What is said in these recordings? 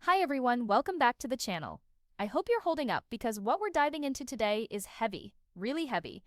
Hi everyone, welcome back to the channel. I hope you're holding up because what we're diving into today is heavy, really heavy.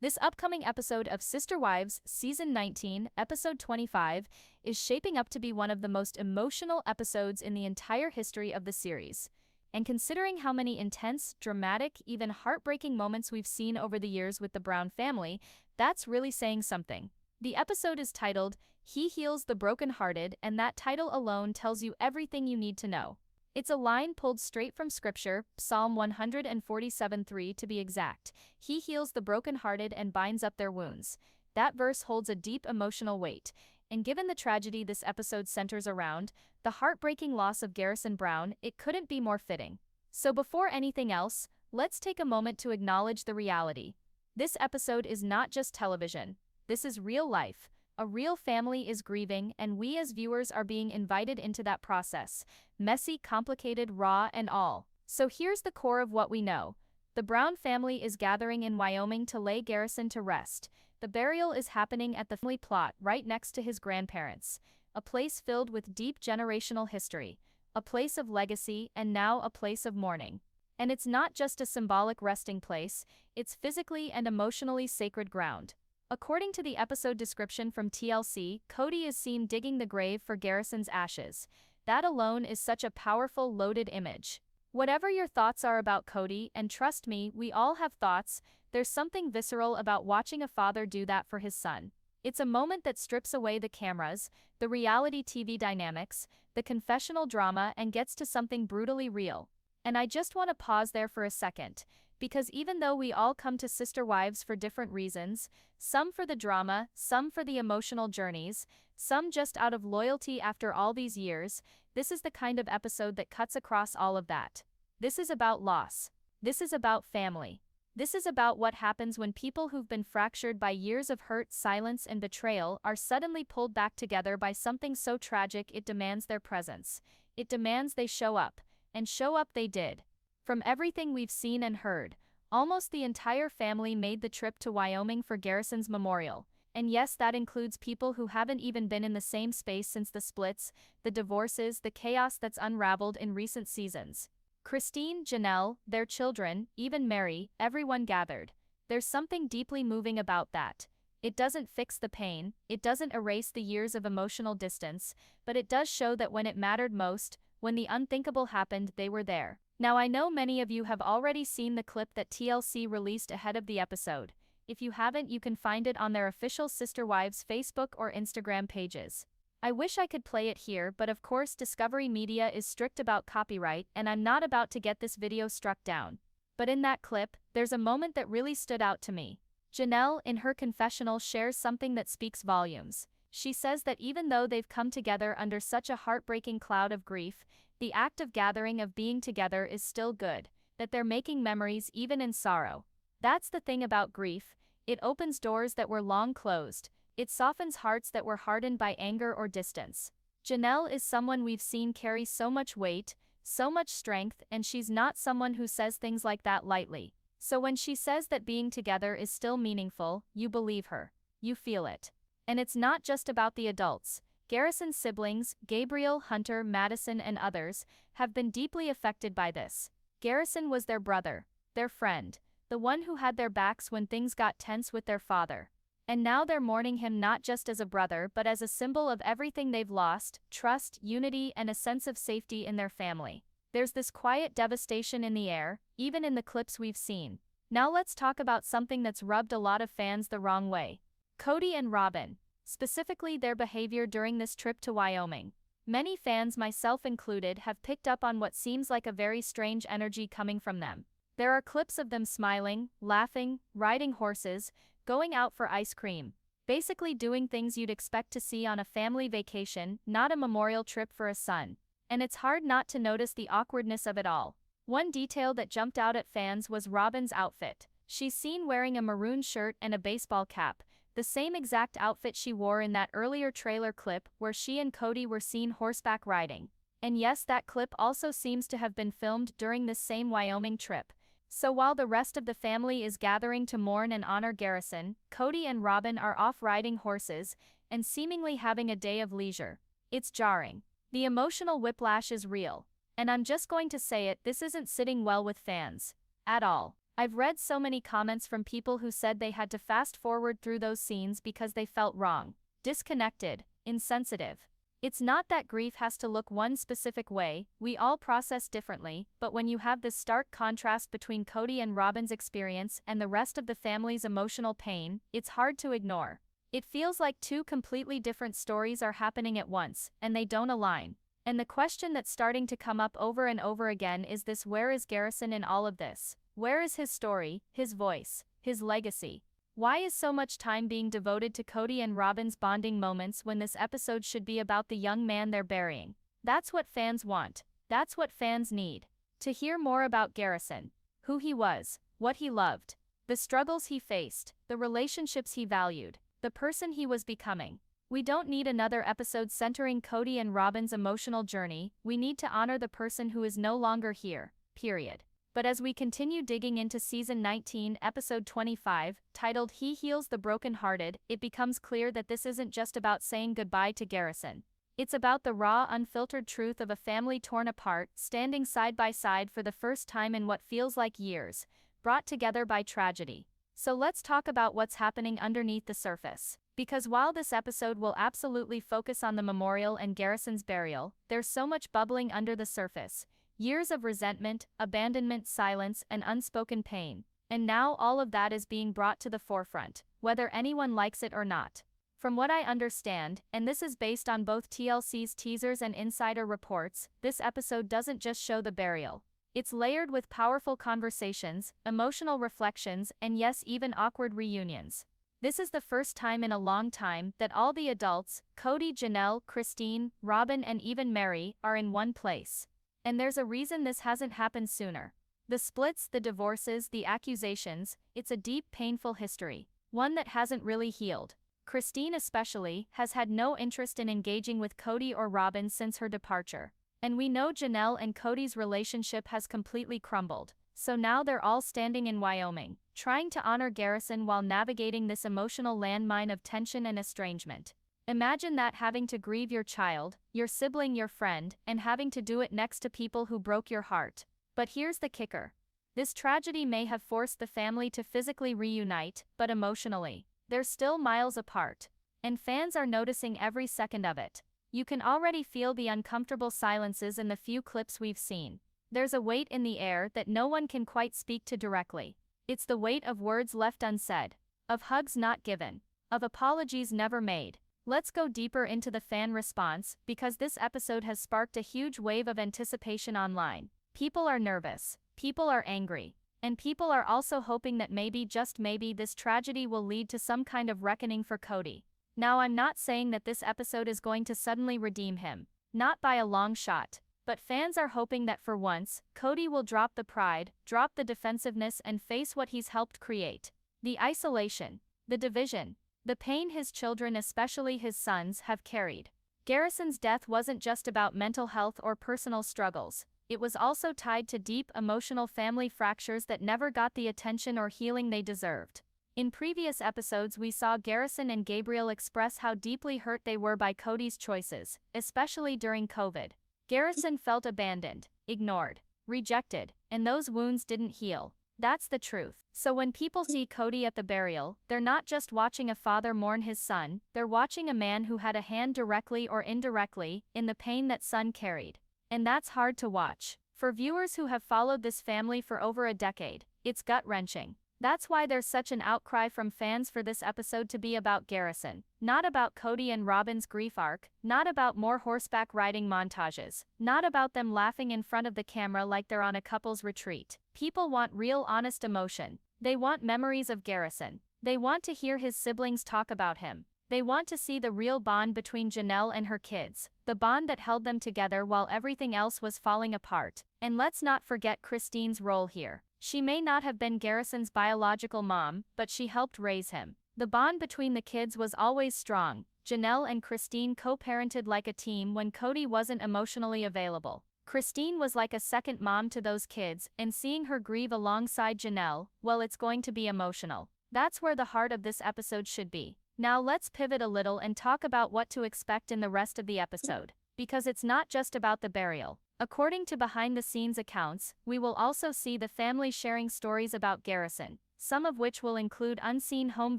This upcoming episode of Sister Wives Season 19, Episode 25, is shaping up to be one of the most emotional episodes in the entire history of the series. And considering how many intense, dramatic, even heartbreaking moments we've seen over the years with the Brown family, that's really saying something. The episode is titled, He Heals the Brokenhearted, and that title alone tells you everything you need to know. It's a line pulled straight from Scripture, Psalm 147:3 to be exact. He heals the brokenhearted and binds up their wounds. That verse holds a deep emotional weight, and given the tragedy this episode centers around, the heartbreaking loss of Garrison Brown, it couldn't be more fitting. So before anything else, let's take a moment to acknowledge the reality. This episode is not just television. This is real life. A real family is grieving, and we as viewers are being invited into that process. Messy, complicated, raw, and all. So here's the core of what we know. The Brown family is gathering in Wyoming to lay Garrison to rest. The burial is happening at the family plot right next to his grandparents. A place filled with deep generational history. A place of legacy, and now a place of mourning. And it's not just a symbolic resting place, it's physically and emotionally sacred ground. According to the episode description from TLC, Kody is seen digging the grave for Garrison's ashes. That alone is such a powerful, loaded image. Whatever your thoughts are about Kody, and trust me, we all have thoughts, there's something visceral about watching a father do that for his son. It's a moment that strips away the cameras, the reality TV dynamics, the confessional drama, and gets to something brutally real. And I just want to pause there for a second. Because even though we all come to Sister Wives for different reasons, some for the drama, some for the emotional journeys, some just out of loyalty after all these years, this is the kind of episode that cuts across all of that. This is about loss. This is about family. This is about what happens when people who've been fractured by years of hurt, silence, and betrayal are suddenly pulled back together by something so tragic it demands their presence. It demands they show up. And show up they did. From everything we've seen and heard, almost the entire family made the trip to Wyoming for Garrison's memorial. And yes, that includes people who haven't even been in the same space since the splits, the divorces, the chaos that's unraveled in recent seasons. Christine, Janelle, their children, even Meri, everyone gathered. There's something deeply moving about that. It doesn't fix the pain, it doesn't erase the years of emotional distance, but it does show that when it mattered most, when the unthinkable happened, they were there. Now I know many of you have already seen the clip that TLC released ahead of the episode. If you haven't, you can find it on their official Sister Wives Facebook or Instagram pages. I wish I could play it here, but of course Discovery Media is strict about copyright, and I'm not about to get this video struck down. But in that clip, there's a moment that really stood out to me. Janelle, in her confessional, shares something that speaks volumes. She says that even though they've come together under such a heartbreaking cloud of grief, the act of gathering, of being together, is still good, that they're making memories even in sorrow. That's the thing about grief. It opens doors that were long closed. It softens hearts that were hardened by anger or distance. Janelle is someone we've seen carry so much weight, so much strength, and she's not someone who says things like that lightly. So when she says that being together is still meaningful, you believe her. You feel it. And it's not just about the adults. Garrison's siblings, Gabriel, Hunter, Madison, and others, have been deeply affected by this. Garrison was their brother, their friend, the one who had their backs when things got tense with their father. And now they're mourning him not just as a brother but as a symbol of everything they've lost: trust, unity, and a sense of safety in their family. There's this quiet devastation in the air, even in the clips we've seen. Now let's talk about something that's rubbed a lot of fans the wrong way. Cody and Robyn. Specifically their behavior during this trip to Wyoming. Many fans, myself included, have picked up on what seems like a very strange energy coming from them. There are clips of them smiling, laughing, riding horses, going out for ice cream. Basically doing things you'd expect to see on a family vacation, not a memorial trip for a son. And it's hard not to notice the awkwardness of it all. One detail that jumped out at fans was Robyn's outfit. She's seen wearing a maroon shirt and a baseball cap, the same exact outfit she wore in that earlier trailer clip where she and Kody were seen horseback riding. And yes, that clip also seems to have been filmed during this same Wyoming trip. So while the rest of the family is gathering to mourn and honor Garrison, Cody and Robyn are off riding horses and seemingly having a day of leisure. It's jarring. The emotional whiplash is real. And I'm just going to say it, this isn't sitting well with fans. At all. I've read so many comments from people who said they had to fast forward through those scenes because they felt wrong, disconnected, insensitive. It's not that grief has to look one specific way, we all process differently, but when you have this stark contrast between Cody and Robyn's experience and the rest of the family's emotional pain, it's hard to ignore. It feels like two completely different stories are happening at once, and they don't align. And the question that's starting to come up over and over again is this: where is Garrison in all of this? Where is his story, his voice, his legacy? Why is so much time being devoted to Cody and Robyn's bonding moments when this episode should be about the young man they're burying? That's what fans want. That's what fans need. To hear more about Garrison, who he was, what he loved, the struggles he faced, the relationships he valued, the person he was becoming. We don't need another episode centering Cody and Robyn's emotional journey, we need to honor the person who is no longer here, period. But as we continue digging into Season 19, Episode 25, titled He Heals the Broken-Hearted, it becomes clear that this isn't just about saying goodbye to Garrison. It's about the raw, unfiltered truth of a family torn apart, standing side by side for the first time in what feels like years, brought together by tragedy. So let's talk about what's happening underneath the surface. Because while this episode will absolutely focus on the memorial and Garrison's burial, there's so much bubbling under the surface. Years of resentment, abandonment, silence, and unspoken pain. And now all of that is being brought to the forefront, whether anyone likes it or not. From what I understand, and this is based on both TLC's teasers and insider reports, this episode doesn't just show the burial. It's layered with powerful conversations, emotional reflections, and yes, even awkward reunions. This is the first time in a long time that all the adults, Kody, Janelle, Christine, Robyn, and even Meri, are in one place. And there's a reason this hasn't happened sooner. The splits, the divorces, the accusations, it's a deep, painful history. One that hasn't really healed. Christine especially, has had no interest in engaging with Cody or Robyn since her departure. And we know Janelle and Cody's relationship has completely crumbled. So now they're all standing in Wyoming, trying to honor Garrison while navigating this emotional landmine of tension and estrangement. Imagine that, having to grieve your child, your sibling, your friend, and having to do it next to people who broke your heart. But here's the kicker. This tragedy may have forced the family to physically reunite, but emotionally, they're still miles apart. And fans are noticing every second of it. You can already feel the uncomfortable silences in the few clips we've seen. There's a weight in the air that no one can quite speak to directly. It's the weight of words left unsaid, of hugs not given, of apologies never made. Let's go deeper into the fan response, because this episode has sparked a huge wave of anticipation online. People are nervous, people are angry, and people are also hoping that maybe, just maybe, this tragedy will lead to some kind of reckoning for Cody. Now, I'm not saying that this episode is going to suddenly redeem him, not by a long shot, but fans are hoping that for once, Cody will drop the pride, drop the defensiveness, and face what he's helped create. The isolation, the division, the pain his children, especially his sons, have carried. Garrison's death wasn't just about mental health or personal struggles. It was also tied to deep emotional family fractures that never got the attention or healing they deserved. In previous episodes, we saw Garrison and Gabriel express how deeply hurt they were by Cody's choices, especially during COVID. Garrison felt abandoned, ignored, rejected, and those wounds didn't heal. That's the truth. So when people see Cody at the burial, they're not just watching a father mourn his son, they're watching a man who had a hand directly or indirectly in the pain that son carried. And that's hard to watch. For viewers who have followed this family for over a decade, it's gut-wrenching. That's why there's such an outcry from fans for this episode to be about Garrison, not about Cody and Robyn's grief arc, not about more horseback riding montages, not about them laughing in front of the camera like they're on a couple's retreat. People want real, honest emotion. They want memories of Garrison. They want to hear his siblings talk about him. They want to see the real bond between Janelle and her kids, the bond that held them together while everything else was falling apart. And let's not forget Christine's role here. She may not have been Garrison's biological mom, but she helped raise him. The bond between the kids was always strong. Janelle and Christine co-parented like a team when Cody wasn't emotionally available. Christine was like a second mom to those kids, and seeing her grieve alongside Janelle, well, it's going to be emotional. That's where the heart of this episode should be. Now let's pivot a little and talk about what to expect in the rest of the episode. Because it's not just about the burial. According to behind-the-scenes accounts, we will also see the family sharing stories about Garrison, some of which will include unseen home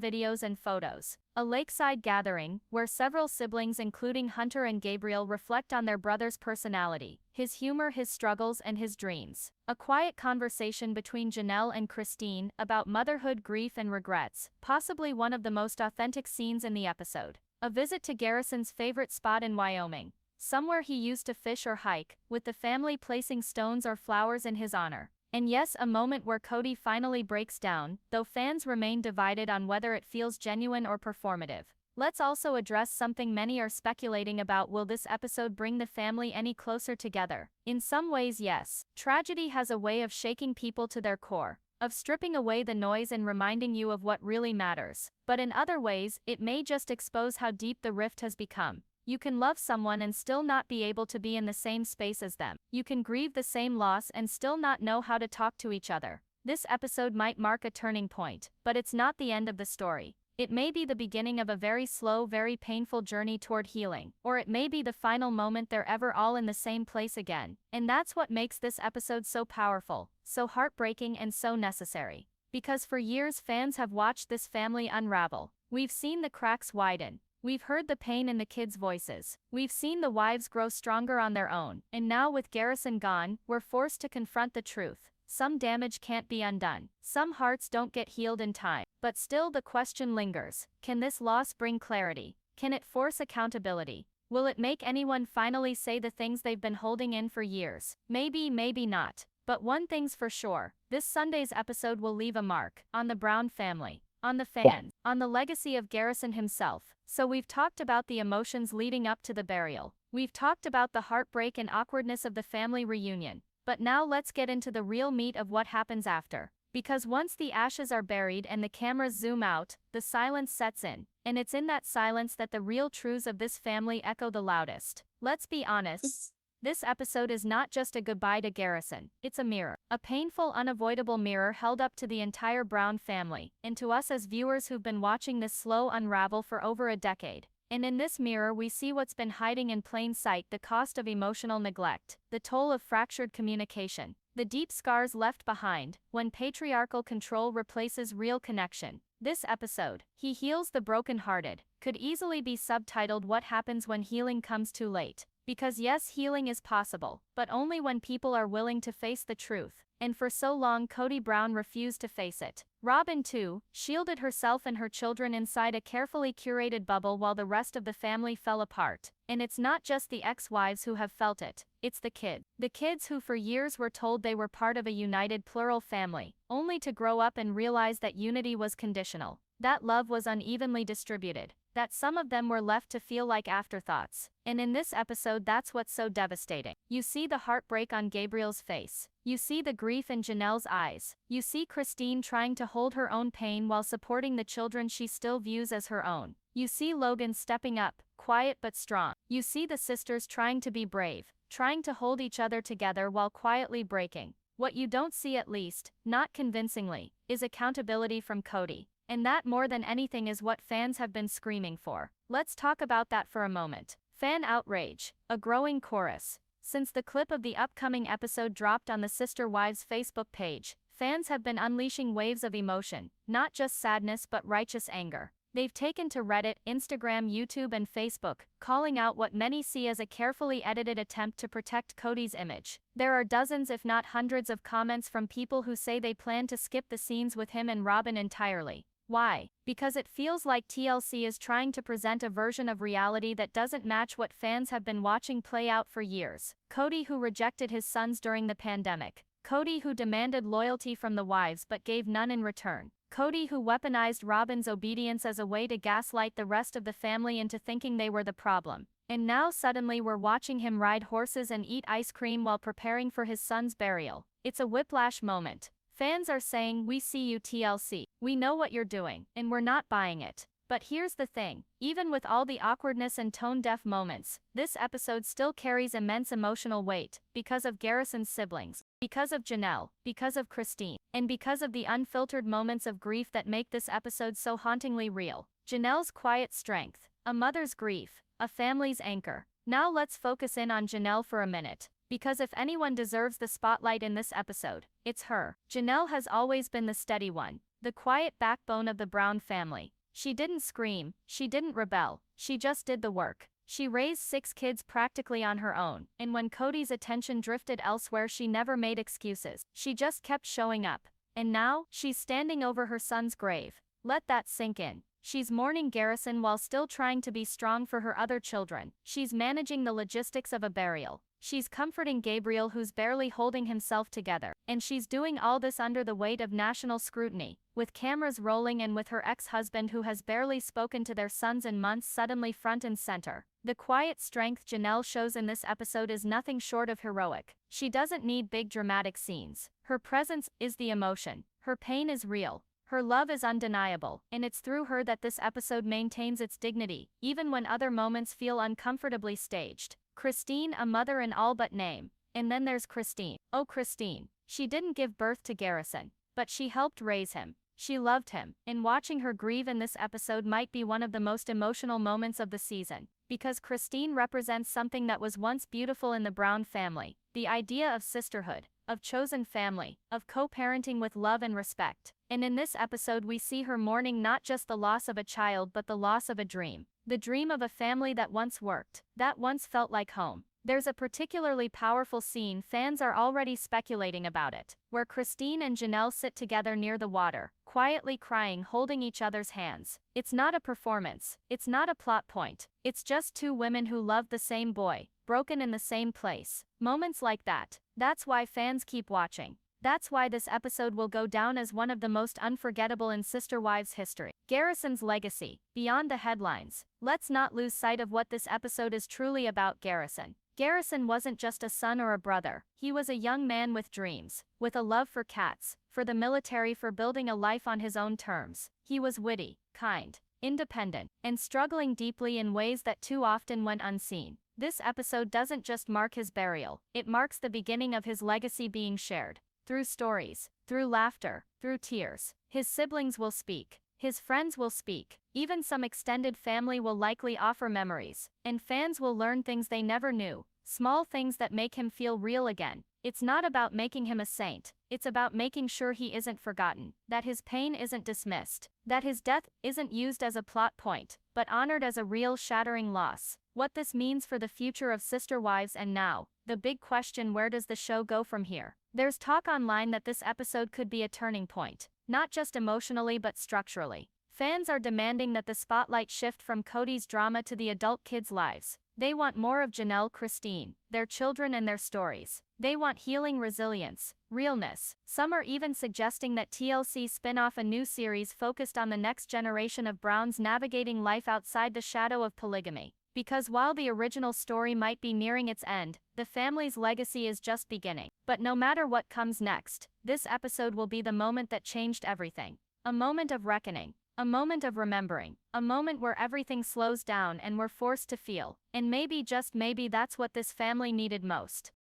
videos and photos. A lakeside gathering, where several siblings including Hunter and Gabriel reflect on their brother's personality, his humor, his struggles, and his dreams. A quiet conversation between Janelle and Christine about motherhood, grief, and regrets, possibly one of the most authentic scenes in the episode. A visit to Garrison's favorite spot in Wyoming, somewhere he used to fish or hike, with the family placing stones or flowers in his honor. And yes, a moment where Kody finally breaks down, though fans remain divided on whether it feels genuine or performative. Let's also address something many are speculating about: will this episode bring the family any closer together? In some ways, yes. Tragedy has a way of shaking people to their core, of stripping away the noise and reminding you of what really matters. But in other ways, it may just expose how deep the rift has become. You can love someone and still not be able to be in the same space as them. You can grieve the same loss and still not know how to talk to each other. This episode might mark a turning point, but it's not the end of the story. It may be the beginning of a very slow, very painful journey toward healing, or it may be the final moment they're ever all in the same place again. And that's what makes this episode so powerful, so heartbreaking, and so necessary. Because for years fans have watched this family unravel. We've seen the cracks widen. We've heard the pain in the kids' voices. We've seen the wives grow stronger on their own. And now with Garrison gone, we're forced to confront the truth. Some damage can't be undone. Some hearts don't get healed in time. But still the question lingers. Can this loss bring clarity? Can it force accountability? Will it make anyone finally say the things they've been holding in for years? Maybe, maybe not. But one thing's for sure. This Sunday's episode will leave a mark on the Brown family, on the fans, on the legacy of Garrison himself. So we've talked about the emotions leading up to the burial. We've talked about the heartbreak and awkwardness of the family reunion. But now let's get into the real meat of what happens after. Because once the ashes are buried and the cameras zoom out, the silence sets in. And it's in that silence that the real truths of this family echo the loudest. Let's be honest. This episode is not just a goodbye to Garrison, it's a mirror. A painful, unavoidable mirror held up to the entire Brown family, and to us as viewers who've been watching this slow unravel for over a decade. And in this mirror we see what's been hiding in plain sight: the cost of emotional neglect, the toll of fractured communication, the deep scars left behind when patriarchal control replaces real connection. This episode, He Heals the Brokenhearted, could easily be subtitled "What Happens When Healing Comes Too Late." Because yes, healing is possible, but only when people are willing to face the truth. And for so long Kody Brown refused to face it. Robyn, too, shielded herself and her children inside a carefully curated bubble while the rest of the family fell apart. And it's not just the ex-wives who have felt it, it's the kids. The kids who for years were told they were part of a united plural family, only to grow up and realize that unity was conditional, that love was unevenly distributed, that some of them were left to feel like afterthoughts. And in this episode that's what's so devastating. You see the heartbreak on Gabriel's face. You see the grief in Janelle's eyes. You see Christine trying to hold her own pain while supporting the children she still views as her own. You see Logan stepping up, quiet but strong. You see the sisters trying to be brave, trying to hold each other together while quietly breaking. What you don't see, at least, not convincingly, is accountability from Kody. And that more than anything is what fans have been screaming for. Let's talk about that for a moment. Fan outrage, a growing chorus. Since the clip of the upcoming episode dropped on the Sister Wives Facebook page, fans have been unleashing waves of emotion, not just sadness but righteous anger. They've taken to Reddit, Instagram, YouTube, and Facebook, calling out what many see as a carefully edited attempt to protect Kody's image. There are dozens if not hundreds of comments from people who say they plan to skip the scenes with him and Robyn entirely. Why? Because it feels like TLC is trying to present a version of reality that doesn't match what fans have been watching play out for years. Kody, who rejected his sons during the pandemic. Kody, who demanded loyalty from the wives but gave none in return. Kody, who weaponized Robyn's obedience as a way to gaslight the rest of the family into thinking they were the problem. And now suddenly we're watching him ride horses and eat ice cream while preparing for his son's burial. It's a whiplash moment. Fans are saying, "We see you, TLC. We know what you're doing, and we're not buying it." But here's the thing. Even with all the awkwardness and tone-deaf moments, this episode still carries immense emotional weight, because of Garrison's siblings, because of Janelle, because of Christine, and because of the unfiltered moments of grief that make this episode so hauntingly real. Janelle's quiet strength, a mother's grief, a family's anchor. Now let's focus in on Janelle for a minute. Because if anyone deserves the spotlight in this episode, it's her. Janelle has always been the steady one, the quiet backbone of the Brown family. She didn't scream, she didn't rebel, she just did the work. She raised 6 kids practically on her own, and when Kody's attention drifted elsewhere, she never made excuses. She just kept showing up. And now, she's standing over her son's grave. Let that sink in. She's mourning Garrison while still trying to be strong for her other children. She's managing the logistics of a burial. She's comforting Gabriel, who's barely holding himself together. And she's doing all this under the weight of national scrutiny, with cameras rolling and with her ex-husband, who has barely spoken to their sons in months, suddenly front and center. The quiet strength Janelle shows in this episode is nothing short of heroic. She doesn't need big dramatic scenes. Her presence is the emotion. Her pain is real. Her love is undeniable, and it's through her that this episode maintains its dignity, even when other moments feel uncomfortably staged. Christine, a mother in all but name. And then there's Christine. Oh, Christine. She didn't give birth to Garrison, but she helped raise him. She loved him, and watching her grieve in this episode might be one of the most emotional moments of the season, because Christine represents something that was once beautiful in the Brown family, the idea of sisterhood, of chosen family, of co-parenting with love and respect. And in this episode we see her mourning not just the loss of a child but the loss of a dream. The dream of a family that once worked, that once felt like home. There's a particularly powerful scene, fans are already speculating about it, where Christine and Janelle sit together near the water, quietly crying, holding each other's hands. It's not a performance, it's not a plot point, it's just 2 women who loved the same boy, broken in the same place. Moments like that, that's why fans keep watching. That's why this episode will go down as one of the most unforgettable in Sister Wives history. Garrison's legacy, beyond the headlines. Let's not lose sight of what this episode is truly about. Garrison wasn't just a son or a brother. He was a young man with dreams, with a love for cats, for the military, for building a life on his own terms. He was witty, kind, independent, and struggling deeply in ways that too often went unseen. This episode doesn't just mark his burial, it marks the beginning of his legacy being shared. Through stories, through laughter, through tears. His siblings will speak. His friends will speak. Even some extended family will likely offer memories. And fans will learn things they never knew. Small things that make him feel real again. It's not about making him a saint. It's about making sure he isn't forgotten. That his pain isn't dismissed. That his death isn't used as a plot point, but honored as a real shattering loss. What this means for the future of Sister Wives, and now, the big question: where does the show go from here? There's talk online that this episode could be a turning point, not just emotionally but structurally. Fans are demanding that the spotlight shift from Kody's drama to the adult kids' lives. They want more of Janelle, Christine, their children and their stories. They want healing, resilience, realness. Some are even suggesting that TLC spin off a new series focused on the next generation of Browns navigating life outside the shadow of polygamy. Because while the original story might be nearing its end, the family's legacy is just beginning. But no matter what comes next, this episode will be the moment that changed everything. A moment of reckoning. A moment of remembering. A moment where everything slows down and we're forced to feel. And maybe, just maybe, that's what this family needed most.